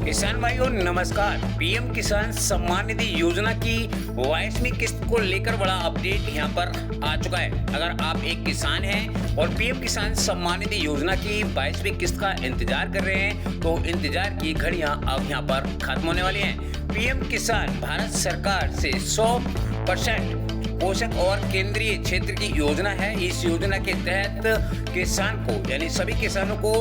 किसान भाइयों नमस्कार। पीएम किसान सम्मान निधि योजना की 22वीं किस्त को लेकर बड़ा अपडेट यहां पर आ चुका है। अगर आप एक किसान हैं और पीएम किसान सम्मान निधि योजना की 22वीं किस्त का इंतजार कर रहे हैं तो इंतजार की घड़ियां अब यहां पर खत्म होने वाली हैं। पीएम किसान भारत सरकार से 100% पोषक और केंद्रीय क्षेत्र की योजना है। इस योजना के तहत किसान को यानी सभी किसानों को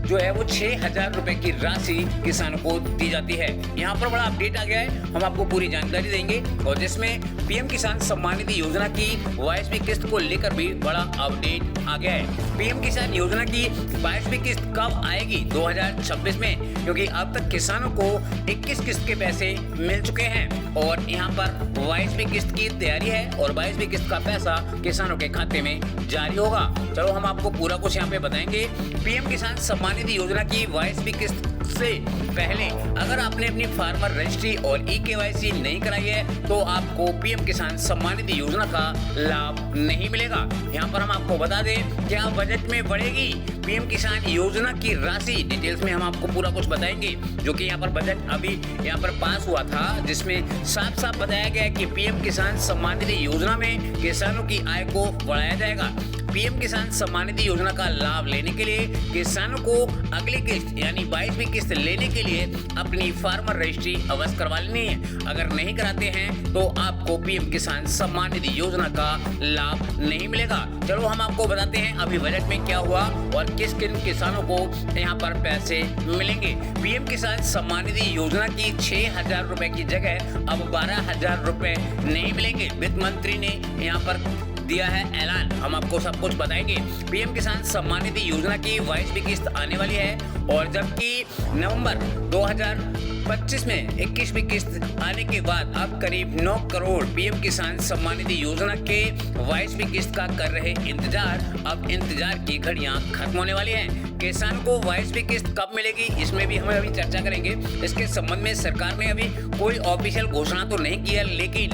जो है वो 6,000 रुपए की राशि किसानों को दी जाती है। यहाँ पर बड़ा अपडेट आ गया है, हम आपको पूरी जानकारी देंगे और जिसमें पीएम किसान सम्मान निधि योजना की 22वीं किस्त को लेकर भी बड़ा अपडेट आ गया है। पीएम किसान योजना की 22वीं किस्त कब आएगी 2026 में, क्योंकि अब तक किसानों को 21 किस्त के पैसे मिल चुके हैं और यहाँ पर 22वीं किस्त की तैयारी है और 22वीं किस्त का पैसा किसानों के खाते में जारी होगा। चलो हम आपको पूरा कुछ यहाँ पे बताएंगे। पीएम किसान सम्मान निधि योजना की 22वीं किस्त से पहले अगर आपने अपनी फार्मर रजिस्ट्री और ई-केवाईसी नहीं कराई है तो आपको पीएम किसान सम्मान निधि योजना का लाभ नहीं मिलेगा। यहाँ पर हम आपको बता दें क्या बजट में बढ़ेगी पीएम किसान योजना की राशि, डिटेल्स में हम आपको पूरा कुछ बताएंगे। जो कि यहाँ पर बजट अभी यहाँ पर पास हुआ था जिसमें साफ साफ बताया गया है कि पीएम किसान सम्मान निधि योजना में किसानों की आय को बढ़ाया जाएगा। पीएम किसान सम्मान निधि योजना का लाभ लेने के लिए किसानों को अगली किस्त यानी 22वीं किस्त लेने के लिए अपनी फार्मर रजिस्ट्री अवश्य करवा लेनी है। अगर नहीं कराते हैं तो आपको पीएम किसान सम्मान निधि योजना का लाभ नहीं मिलेगा। चलो हम आपको बताते हैं अभी बजट में क्या हुआ और किस किन किसानों को यहाँ पर पैसे मिलेंगे। पीएम किसान सम्मान निधि योजना की 6,000 रुपए की जगह अब 12,000 रुपए नहीं मिलेंगे। वित्त मंत्री ने यहाँ पर दिया है ऐलान, हम आपको सब कुछ बताएंगे। पीएम किसान सम्मान निधि योजना की 22वीं किस्त आने वाली है और जबकि नवंबर 2025 में 21वीं किस्त आने के बाद अब करीब 9 करोड़ पीएम किसान सम्मान निधि योजना के 22वीं किस्त का कर रहे इंतजार, अब इंतजार की घड़ियां खत्म होने वाली हैं। किसान को 22वीं किस्त कब मिलेगी इसमें भी हम अभी चर्चा करेंगे। इसके संबंध में सरकार ने अभी कोई ऑफिशियल घोषणा तो नहीं किया, लेकिन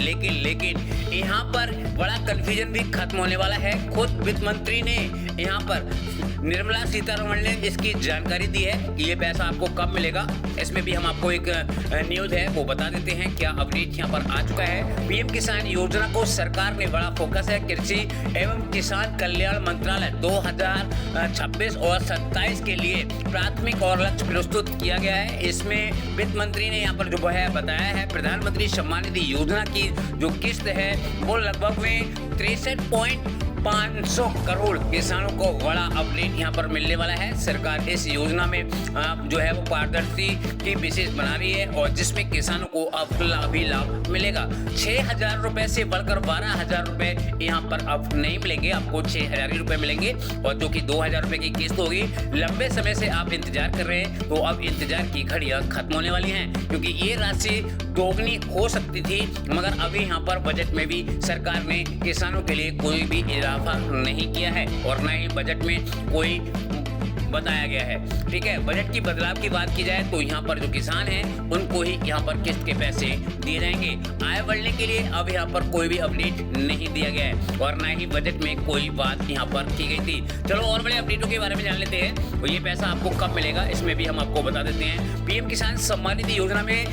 यहाँ पर बड़ा कंफ्यूजन भी खत्म होने वाला है। खुद वित्त मंत्री ने यहाँ पर निर्मला सीतारमण ने इसकी जानकारी दी है कि ये पैसा आपको कब मिलेगा। इसमें भी हम आपको एक न्यूज है वो बता देते हैं क्या अपडेट यहाँ पर आ चुका है। पीएम किसान योजना को सरकार ने बड़ा फोकस है कृषि एवं किसान कल्याण मंत्रालय 2026 और 27 के लिए प्राथमिक और लक्ष्य प्रस्तुत किया गया है। इसमें वित्त मंत्री ने यहाँ पर जो है बताया है प्रधानमंत्री सम्मान निधि योजना की जो किस्त है वो लगभग में 63.500 करोड़ किसानों को बड़ा अपडेट यहाँ पर मिलने वाला है। सरकार इस योजना में जो है वो पारदर्शी की विशेष बना रही है और जिसमें किसानों को अब भी लाभ मिलेगा। 6,000 रुपए से बढ़कर 12,000 रुपए यहाँ पर अब नहीं मिलेंगे, आपको 6,000 रुपए मिलेंगे और जो कि 2,000 रुपए की किस्त होगी। लंबे समय से आप इंतजार कर रहे हैं तो अब इंतजार की घड़ियां खत्म होने वाली हैं क्योंकि ये राशि दोगुनी हो सकती थी, मगर अभी यहाँ पर बजट में भी सरकार ने किसानों के लिए कोई भी इजाफा नहीं किया है और न ही बजट में कोई बताया गया है। ठीक है, बजट की बदलाव की बात की जाए तो यहाँ पर जो किसान हैं उनको ही यहाँ पर किस्त के पैसे दिए जाएंगे। आय बढ़ने के लिए अब यहाँ पर कोई भी अपडेट नहीं दिया गया है और ना ही बजट में कोई बात यहाँ पर की गई थी। चलो और बड़े अपडेटों के बारे में जान लेते हैं और ये पैसा आपको कब मिलेगा इसमें भी हम आपको बता देते हैं। पीएम किसान सम्मान निधि योजना में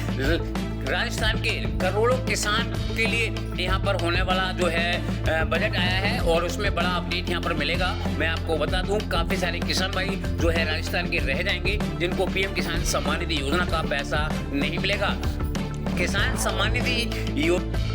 राजस्थान के करोड़ों किसान के लिए यहाँ पर होने वाला जो है बजट आया है और उसमें बड़ा अपडेट यहाँ पर मिलेगा। मैं आपको बता दूं काफी सारे किसान भाई जो है राजस्थान के रह जाएंगे जिनको पीएम किसान सम्मान निधि योजना का पैसा नहीं मिलेगा। किसान सम्मान निधि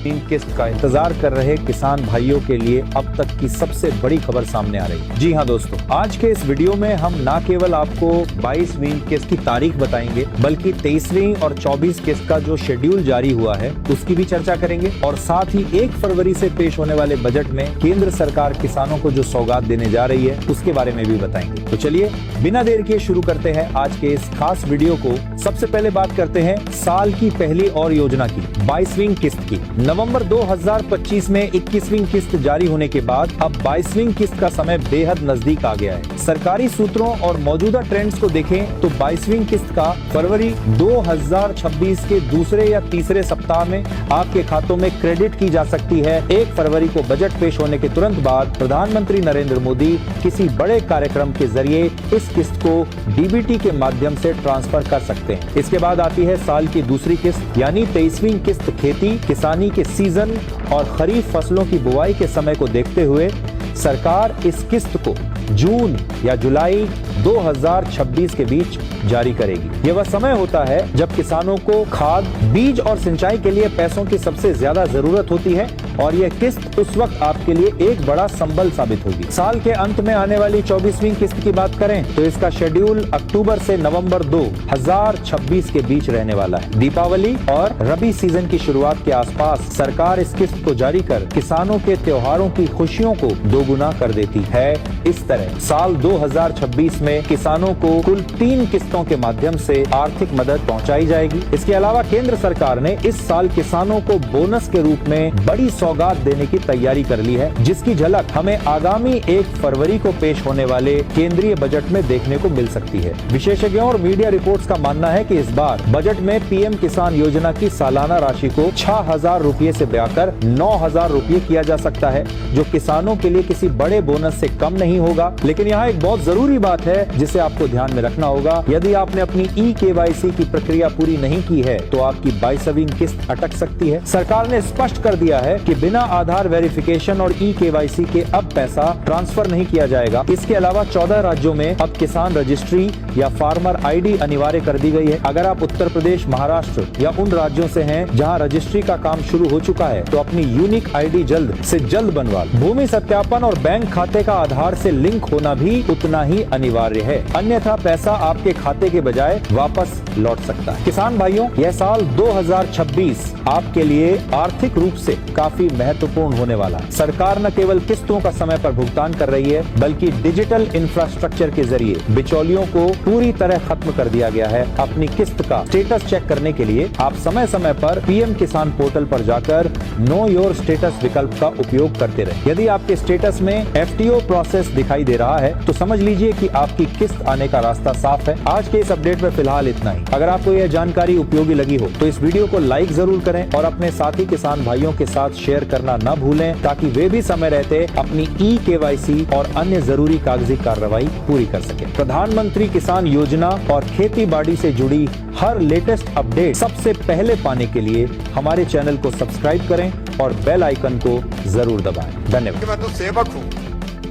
तीन किस्त का इंतजार कर रहे किसान भाइयों के लिए अब तक की सबसे बड़ी खबर सामने आ रही है। जी हाँ दोस्तों, आज के इस वीडियो में हम न केवल आपको 22वीं किस्त की तारीख बताएंगे बल्कि 23वीं और 24 किस्त का जो शेड्यूल जारी हुआ है उसकी भी चर्चा करेंगे और साथ ही 1 फरवरी से पेश होने वाले बजट में केंद्र सरकार किसानों को जो सौगात देने जा रही है उसके बारे में भी बताएंगे। तो चलिए बिना देर किए शुरू करते हैं आज के इस खास वीडियो को। सबसे पहले बात करते हैं साल की पहली और योजना की 22वीं किस्त की। नवंबर 2025 में 21वीं किस्त जारी होने के बाद अब 22वीं किस्त का समय बेहद नजदीक आ गया है। सरकारी सूत्रों और मौजूदा ट्रेंड्स को देखें तो 22वीं किस्त का फरवरी 2026 के दूसरे या तीसरे सप्ताह में आपके खातों में क्रेडिट की जा सकती है। 1 फरवरी को बजट पेश होने के तुरंत बाद प्रधानमंत्री नरेंद्र मोदी किसी बड़े कार्यक्रम के जरिए इस किस्त को डीबीटी के माध्यम से ट्रांसफर कर सकते हैं। इसके बाद आती है साल की दूसरी किस्त यानी 23वीं किस्त। खेती किसानी के सीजन और खरीफ फसलों की बुआई के समय को देखते हुए सरकार इस किस्त को जून या जुलाई 2026 के बीच जारी करेगी। यह वह समय होता है जब किसानों को खाद, बीज और सिंचाई के लिए पैसों की सबसे ज्यादा जरूरत होती है और यह किस्त उस वक्त आपके लिए एक बड़ा संबल साबित होगी। साल के अंत में आने वाली 24वीं किस्त की बात करें तो इसका शेड्यूल अक्टूबर से नवंबर 2026 के बीच रहने वाला है। दीपावली और रबी सीजन की शुरुआत के आसपास सरकार इस किस्त को जारी कर किसानों के त्योहारों की खुशियों को दोगुना कर देती है। इस तरह साल 2026 में किसानों को कुल 3 किस्तों के माध्यम से आर्थिक मदद पहुंचाई जाएगी। इसके अलावा केंद्र सरकार ने इस साल किसानों को बोनस के रूप में बड़ी सौगात देने की तैयारी कर ली है, जिसकी झलक हमें आगामी 1 फरवरी को पेश होने वाले केंद्रीय बजट में देखने को मिल सकती है। विशेषज्ञों और मीडिया रिपोर्ट्स का मानना है कि इस बार बजट में पीएम किसान योजना की सालाना राशि को 6,000 रुपये से बढ़ाकर 9,000 रुपये किया जा सकता है, जो किसानों के लिए किसी बड़े बोनस से कम नहीं होगा। लेकिन यहाँ एक बहुत जरूरी बात है जिसे आपको ध्यान में रखना होगा। यदि आपने अपनी ई-केवाईसी की प्रक्रिया पूरी नहीं की है तो आपकी 22वीं किस्त अटक सकती है। सरकार ने स्पष्ट कर दिया है कि बिना आधार वेरिफिकेशन और ई-केवाईसी के अब पैसा ट्रांसफर नहीं किया जाएगा। इसके अलावा 14 राज्यों में अब किसान रजिस्ट्री या फार्मर आईडी अनिवार्य कर दी गई है। अगर आप उत्तर प्रदेश, महाराष्ट्र या उन राज्यों से हैं जहां रजिस्ट्री का काम शुरू हो चुका है तो अपनी यूनिक आईडी जल्द से जल्द बनवा लो। भूमि सत्यापन और बैंक खाते का आधार से लिंक होना भी उतना ही अनिवार्य है, अन्यथा पैसा आपके खाते के बजाय वापस लौट सकता है। किसान भाइयों, यह साल 2026 आपके लिए आर्थिक रूप से काफी महत्वपूर्ण होने वाला है। सरकार न केवल किस्तों का समय पर भुगतान कर रही है, बल्कि डिजिटल इंफ्रास्ट्रक्चर के जरिए बिचौलियों को पूरी तरह खत्म कर दिया गया है। अपनी किस्त का स्टेटस चेक करने के लिए आप समय समय पर पीएम किसान पोर्टल पर जाकर नो योर स्टेटस विकल्प का उपयोग करते रहे। यदि आपके स्टेटस में एफटीओ प्रोसेस दिखाई दे रहा है तो समझ लीजिए कि आपकी किस्त आने का रास्ता साफ है। आज के इस अपडेट में फिलहाल इतना ही। अगर आपको यह जानकारी उपयोगी लगी हो तो इस वीडियो को लाइक जरूर करें और अपने साथी किसान भाइयों के साथ शेयर करना न भूलें, ताकि वे भी समय रहते अपनी ई-केवाईसी और अन्य जरूरी कागजी कार्रवाई पूरी कर सके। प्रधानमंत्री किसान योजना और खेती बाड़ी से जुड़ी हर लेटेस्ट अपडेट सबसे पहले पाने के लिए हमारे चैनल को सब्सक्राइब करें और बेल आइकन को जरूर दबाएं। धन्यवाद। मैं तो सेवक हूँ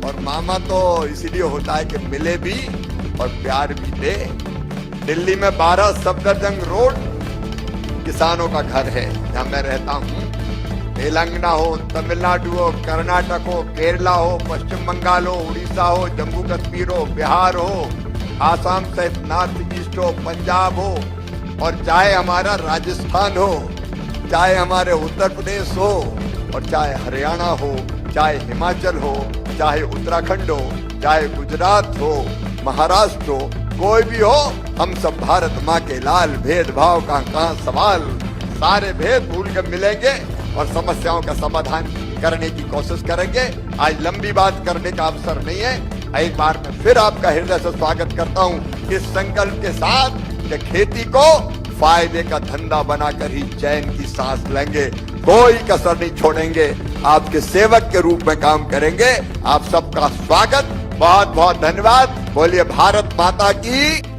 और मामा तो इसीलिए होता है कि मिले भी और प्यार भी दे। दिल्ली में 12 सफदरजंग रोड किसानों का घर है जहाँ मैं रहता हूँ। तेलंगाना हो, तमिलनाडु हो, कर्नाटक हो, केरला हो, पश्चिम बंगाल हो, उड़ीसा हो, जम्मू कश्मीर हो, बिहार हो, आसाम सहित नॉर्थ ईस्ट हो, पंजाब हो, और चाहे हमारा राजस्थान हो, चाहे हमारे उत्तर प्रदेश हो, और चाहे हरियाणा हो, चाहे हिमाचल हो, चाहे उत्तराखंड हो, चाहे गुजरात हो, महाराष्ट्र हो, कोई भी हो, हम सब भारत माँ के लाल। भेदभाव का कहाँ सवाल। सारे भेद भूल के मिलेंगे और समस्याओं का समाधान करने की कोशिश करेंगे। आज लंबी बात करने का अवसर नहीं है। एक बार मैं फिर आपका हृदय से स्वागत करता हूँ इस संकल्प के साथ कि खेती को फायदे का धंधा बनाकर ही चैन की सांस लेंगे, कोई कसर नहीं छोड़ेंगे, आपके सेवक के रूप में काम करेंगे। आप सबका स्वागत, बहुत बहुत धन्यवाद। बोलिए भारत माता की।